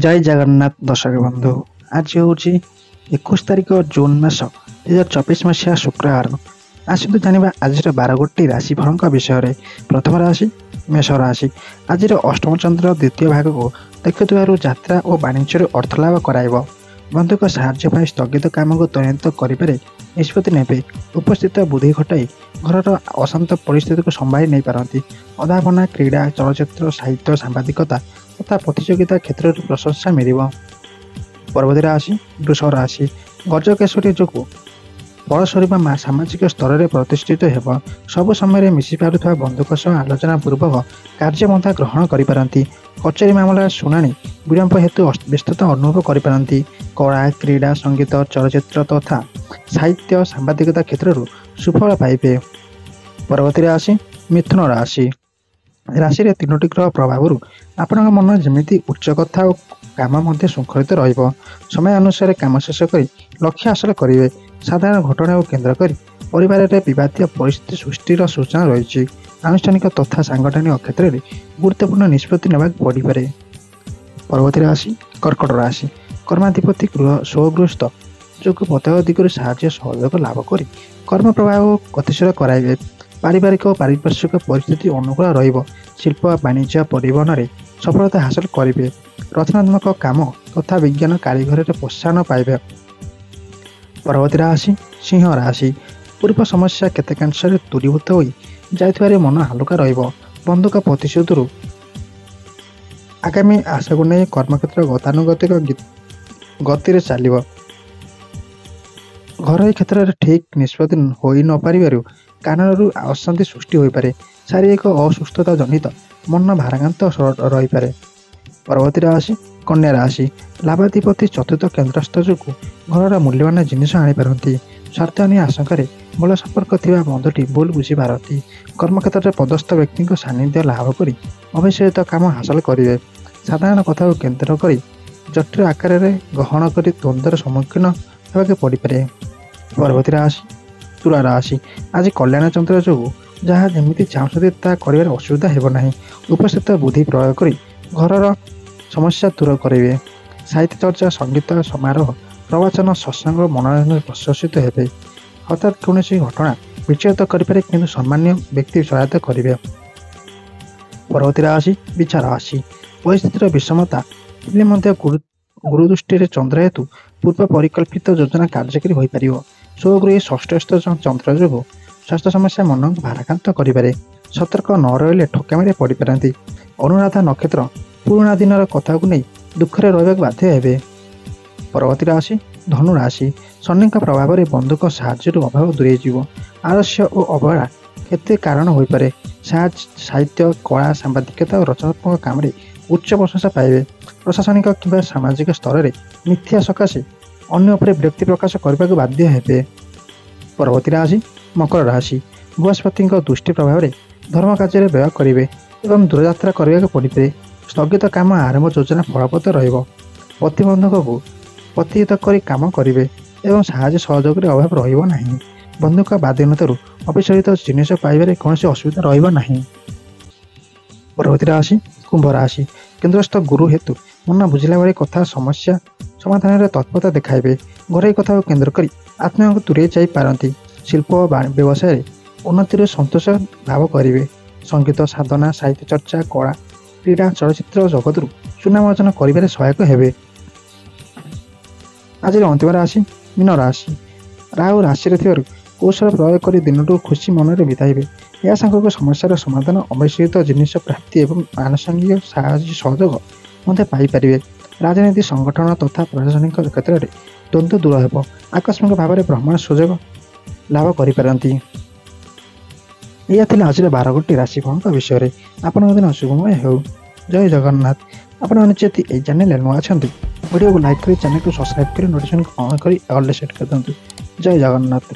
ଜୟ ଜଗନ୍ନାଥ ଦର୍ଶକ ବନ୍ଧୁ। ଆଜି ହେଉଛି 21 ତାରିଖ ଜୁନ୍ ମାସ 2024 ମସିହା ଶୁକ୍ରବାର। ଆସନ୍ତୁ ଜାଣିବା ଆଜିର 12ଗୋଟି ରାଶିଫଳଙ୍କ ବିଷୟରେ। ପ୍ରଥମ ରାଶି ମେଷ ରାଶି। ଆଜିର ଅଷ୍ଟମ ଚନ୍ଦ୍ର ଦ୍ୱିତୀୟ ଭାଗକୁ ଦେଖୁଥିବାରୁ ଯାତ୍ରା ଓ ବାଣିଜ୍ୟରୁ ଅର୍ଥଲାଭ କରାଇବ। ବନ୍ଧୁଙ୍କ ସାହାଯ୍ୟ ପାଇଁ ସ୍ଥଗିତ କାମକୁ ତ୍ୱରାନ୍ୱିତ କରିବାରେ ନିଷ୍ପତ୍ତି ନେବେ। ଉପସ୍ଥିତ ବୁଦ୍ଧି ଘଟାଇ ଘରର ଅଶାନ୍ତ ପରିସ୍ଥିତିକୁ ସମ୍ଭାଳି ନେଇପାରନ୍ତି। ଅଧାବନା କ୍ରୀଡ଼ା, ଚଳଚ୍ଚିତ୍ର, ସାହିତ୍ୟ, ସାମ୍ବାଦିକତା ତଥା ପ୍ରତିଯୋଗିତା କ୍ଷେତ୍ରରେ ପ୍ରଶଂସା ମିଳିବ। ପରବର୍ତ୍ତୀ ରାଶି ବୃଷ ରାଶି। ଗଜକେଶରୀ ଯୋଗୁଁ ଫଳସ୍ୱରୂପ ସାମାଜିକ ସ୍ତରରେ ପ୍ରତିଷ୍ଠିତ ହେବ। ସବୁ ସମୟରେ ମିଶି ପାରୁଥିବା ବନ୍ଧୁଙ୍କ ସହ ଆଲୋଚନା ପୂର୍ବକ କାର୍ଯ୍ୟ ମଧ୍ୟ ଗ୍ରହଣ କରିପାରନ୍ତି। କଚେରୀ ମାମଲାର ଶୁଣାଣି ବିଳମ୍ବ ହେତୁ ବ୍ୟସ୍ତତା ଅନୁଭବ କରିପାରନ୍ତି। କଳା, କ୍ରୀଡ଼ା, ସଙ୍ଗୀତ, ଚଳଚ୍ଚିତ୍ର ତଥା ସାହିତ୍ୟ, ସାମ୍ବାଦିକତା କ୍ଷେତ୍ରରୁ ସୁଫଳ ପାଇବେ। ପରବର୍ତ୍ତୀ ରାଶି ମିଥୁନ ରାଶି। ରାଶିରେ 3ଟି ଗ୍ରହ ପ୍ରଭାବରୁ ଆପଣଙ୍କ ମନ ଯେମିତି ଉଚ୍ଚ କଥା ଓ କାମ ମଧ୍ୟ ଶୃଙ୍ଖଳିତ ରହିବ। ସମୟ ଅନୁସାରେ କାମ ଶେଷ କରି ଲକ୍ଷ୍ୟ ହାସଲ କରିବେ। ସାଧାରଣ ଘଟଣାକୁ କେନ୍ଦ୍ର କରି ପରିବାରରେ ବିବାଦୀୟ ପରିସ୍ଥିତି ସୃଷ୍ଟିର ସୂଚନା ରହିଛି। ଆନୁଷ୍ଠାନିକ ତଥା ସାଂଗଠନିକ କ୍ଷେତ୍ରରେ ଗୁରୁତ୍ୱପୂର୍ଣ୍ଣ ନିଷ୍ପତ୍ତି ନେବାକୁ ପଡ଼ିପାରେ। ପରବର୍ତ୍ତୀ ରାଶି କର୍କଟ ରାଶି। କର୍ମାଧିପତି ସ୍ୱଗୃହସ୍ଥ ଯୋଗୁଁ ପ୍ରତ୍ୟେକ ଦିଗରୁ ସାହାଯ୍ୟ ସହଯୋଗ ଲାଭ କରି କର୍ମ ପ୍ରବାହକୁ ଗତିଶୀଳ କରାଇବେ। ପାରିବାରିକ ଓ ପାରିପାର୍ଶ୍ୱିକ ପରିସ୍ଥିତି ଅନୁକୂଳ ରହିବ। ଶିଳ୍ପ, ବାଣିଜ୍ୟ, ପରିବହନରେ ସଫଳତା ହାସଲ କରିବେ। ରଚନାତ୍ମକ କାମ ତଥା ବିଜ୍ଞାନ କାରିଗରରେ ପ୍ରୋତ୍ସାହନ ପାଇବେ। ପରବର୍ତ୍ତୀ ରାଶି ସିଂହ ରାଶି। ପୂର୍ବ ସମସ୍ୟା କେତେକାଂଶରେ ଦୂରୀଭୂତ ହୋଇ ଯାଇଥିବାରେ ମନ ହାଲୁକା ରହିବ। ବନ୍ଧୁଙ୍କ ପ୍ରତିଶୋଧରୁ ଆଗାମୀ ଆଶାକୁ ନେଇ କର୍ମକ୍ଷେତ୍ର ଗତାନୁଗତିକ ଗତିରେ ଚାଲିବ। ଘରୋଇ କ୍ଷେତ୍ରରେ ଠିକ୍ ନିଷ୍ପତ୍ତି ହୋଇ ନ ପାରିବାରୁ କାରଣରୁ ଅଶାନ୍ତି ସୃଷ୍ଟି ହୋଇପାରେ। ଶାରୀରିକ ଅସୁସ୍ଥତା ଜନିତ ମନ ଭାରାକ୍ରାନ୍ତ ରହିପାରେ। ପରବର୍ତ୍ତୀ ରାଶି କନ୍ୟା ରାଶି। ଲାଭାଧିପତି ଚତୁର୍ଥ କେନ୍ଦ୍ରସ୍ଥ ଯୋଗୁଁ ଘରର ମୂଲ୍ୟବାନ ଜିନିଷ ଆଣିପାରନ୍ତି। ସ୍ୱାର୍ଥହାନୀ ଆଶଙ୍କାରେ ଭଲ ସମ୍ପର୍କ ଥିବା ବନ୍ଧୁଟି ଭୁଲ ବୁଝିପାରନ୍ତି। କର୍ମକ୍ଷେତ୍ରରେ ପଦସ୍ଥ ବ୍ୟକ୍ତିଙ୍କ ସାନ୍ନିଧ୍ୟ ଲାଭ କରି ଅଭିଷେକ କାମ ହାସଲ କରିବେ। ସାଧାରଣ କଥାକୁ କେନ୍ଦ୍ର କରି ଜଟିଳ ଆକାରରେ ଗ୍ରହଣ କରି ଦ୍ୱନ୍ଦ୍ୱର ସମ୍ମୁଖୀନ ହେବାକୁ ପଡ଼ିପାରେ। ପରବର୍ତ୍ତୀ ରାଶି ତୁଳା ରାଶି। ଆଜି କଲ୍ୟାଣ ଚନ୍ଦ୍ର ଯୋଗୁଁ ଯାହା ଯେମିତି ଚାହୁଁଛନ୍ତି ତାହା କରିବାରେ ଅସୁବିଧା ହେବ ନାହିଁ। ଉପସ୍ଥିତ ବୁଦ୍ଧି ପ୍ରୟୋଗ କରି ଘରର ସମସ୍ୟା ଦୂର କରିବେ। ସାହିତ୍ୟ ଚର୍ଚ୍ଚା, ସଙ୍ଗୀତ ସମାରୋହ, ପ୍ରବଚନ, ସତ୍ସଙ୍ଗ, ମନୋରଞ୍ଜନରେ ପ୍ରଶଂସିତ ହେବେ। ହଠାତ୍ କୌଣସି ଘଟଣା ବିଚଳିତ କରିପାରେ, କିନ୍ତୁ ସମ୍ମାନୀୟ ବ୍ୟକ୍ତି ସହାୟତା କରିବେ। ପରବର୍ତ୍ତୀ ରାଶି ବିଛା ରାଶି। ପରିସ୍ଥିତିର ବିଷମତା ଥିଲେ ମଧ୍ୟ ଗୁରୁ ଦୃଷ୍ଟିରେ ଚନ୍ଦ୍ର ହେତୁ ପୂର୍ବ ପରିକଳ୍ପିତ ଯୋଜନା କାର୍ଯ୍ୟକାରୀ ହୋଇପାରିବ। ସ୍ୱଗୃହୀ ଷଷ୍ଠସ୍ଥ ଚନ୍ଦ୍ର ଯୋଗୁଁ ସ୍ୱାସ୍ଥ୍ୟ ସମସ୍ୟା ମନକୁ ଭାରାକ୍ରାନ୍ତ କରିପାରେ। ସତର୍କ ନ ରହିଲେ ଠକାମିରେ ପଡ଼ିପାରନ୍ତି। ଅନୁରାଧା ନକ୍ଷତ୍ର ପୁରୁଣା ଦିନର କଥାକୁ ନେଇ ଦୁଃଖରେ ରହିବାକୁ ବାଧ୍ୟ ହେବେ। ପରବର୍ତ୍ତୀ ରାଶି ଧନୁ ରାଶି। ଶନିଙ୍କ ପ୍ରଭାବରେ ବନ୍ଧୁଙ୍କ ସାହାଯ୍ୟରୁ ଅଭାବ ଦୂରେଇଯିବ। ଆଳସ୍ୟ ଓ ଅବହେଳା କେତେ କାରଣ ହୋଇପାରେ। ସାହିତ୍ୟ, କଳା, ସାମ୍ବାଦିକତା ଓ ରଚନାତ୍ମକ କାମରେ ଉଚ୍ଚ ପ୍ରଶଂସା ପାଇବେ। ପ୍ରଶାସନିକ କିମ୍ବା ସାମାଜିକ ସ୍ତରରେ ମିଥ୍ୟା ସକାଶେ ଅନ୍ୟ ଉପରେ ବିରକ୍ତି ପ୍ରକାଶ କରିବାକୁ ବାଧ୍ୟ ହେବେ। ପରବର୍ତ୍ତୀ ରାଶି ମକର ରାଶି। ବୃହସ୍ପତିଙ୍କ ଦୃଷ୍ଟି ପ୍ରଭାବରେ ଧର୍ମ କାର୍ଯ୍ୟରେ ବ୍ୟୟ କରିବେ ଏବଂ ଦୂରଯାତ୍ରା କରିବାକୁ ପଡ଼ିପାରେ। ସ୍ଥଗିତ କାମ ଆରମ୍ଭ ଯୋଜନା ଫଳପ୍ରଦ ରହିବ। ପ୍ରତିବନ୍ଧକକୁ ପ୍ରତିହତ କରି କାମ କରିବେ ଏବଂ ସାହାଯ୍ୟ ସହଯୋଗରେ ଅଭାବ ରହିବ ନାହିଁ। ବନ୍ଧୁଙ୍କ ବାଦିନତାରୁ ଅବିଚଳିତ ଜିନିଷ ପାଇବାରେ କୌଣସି ଅସୁବିଧା ରହିବ ନାହିଁ। ପରବର୍ତ୍ତୀ ରାଶି କୁମ୍ଭ ରାଶି। କେନ୍ଦ୍ରସ୍ଥ ଗୁରୁ ହେତୁ ମନ ବୁଝିଲା ଭଳି କଥା ସମସ୍ୟା ସମାଧାନରେ ତତ୍ପରତା ଦେଖାଇବେ। ଘରୋଇ କଥାକୁ କେନ୍ଦ୍ର କରି ଆତ୍ମୀୟଙ୍କୁ ଦୂରେଇ ଯାଇ ପାରନ୍ତି। ଶିଳ୍ପ ଓ ବ୍ୟବସାୟରେ ଉନ୍ନତିରୁ ସନ୍ତୋଷ ଲାଭ କରିବେ। ସଙ୍ଗୀତ ସାଧନା, ସାହିତ୍ୟ ଚର୍ଚ୍ଚା, କଳା, କ୍ରୀଡ଼ା, ଚଳଚ୍ଚିତ୍ର ଜଗତରୁ ସୁନାମ ଅର୍ଜନ କରିବାରେ ସହାୟକ ହେବେ। ଆଜିର ଅନ୍ତିମ ରାଶି ମୀନ ରାଶି। ରାହୁ ରାଶିରେ ଥିବାରୁ କୌଶଳ ପ୍ରୟୋଗ କରି ଦିନଟିକୁ ଖୁସି ମନରେ ବିତାଇବେ। ଏହା ସାଙ୍ଗକୁ ସମସ୍ୟାର ସମାଧାନ, ଅବିଶ୍ୱାସିତ ଜିନିଷ ପ୍ରାପ୍ତି ଏବଂ ଆନୁଷଙ୍ଗିକ ସାହାଯ୍ୟ ସହଯୋଗ ମଧ୍ୟ ପାଇପାରିବେ। ରାଜନୀତି, ସଂଗଠନ ତଥା ପ୍ରଶାସନିକ କ୍ଷେତ୍ରରେ ଦ୍ୱନ୍ଦ୍ୱ ଦୂର ହେବ। ଆକସ୍ମିକ ଭାବରେ ଭ୍ରମଣ ସୁଯୋଗ ଲାଭ କରିପାରନ୍ତି। ଏହା ଥିଲା ଆଜିର 12ଗୋଟି ରାଶିଫଳଙ୍କ ବିଷୟରେ। ଆପଣଙ୍କ ଦିନ ଶୁଭମୟ ହେଉ। ଜୟ ଜଗନ୍ନାଥ। ଆପଣମାନେ ଯଦି ଏହି ଚ୍ୟାନେଲରେ ନୂଆ ଅଛନ୍ତି, ଭିଡ଼ିଓକୁ ଲାଇକ୍ କରି ଚ୍ୟାନେଲକୁ ସବସ୍କ୍ରାଇବ୍ କରି ନୋଟିଫିକେସନ୍ ଅନ୍ କରି ଅଲ୍ରେ ସେଟ୍ କରିଦିଅନ୍ତୁ। ଜୟ ଜଗନ୍ନାଥ।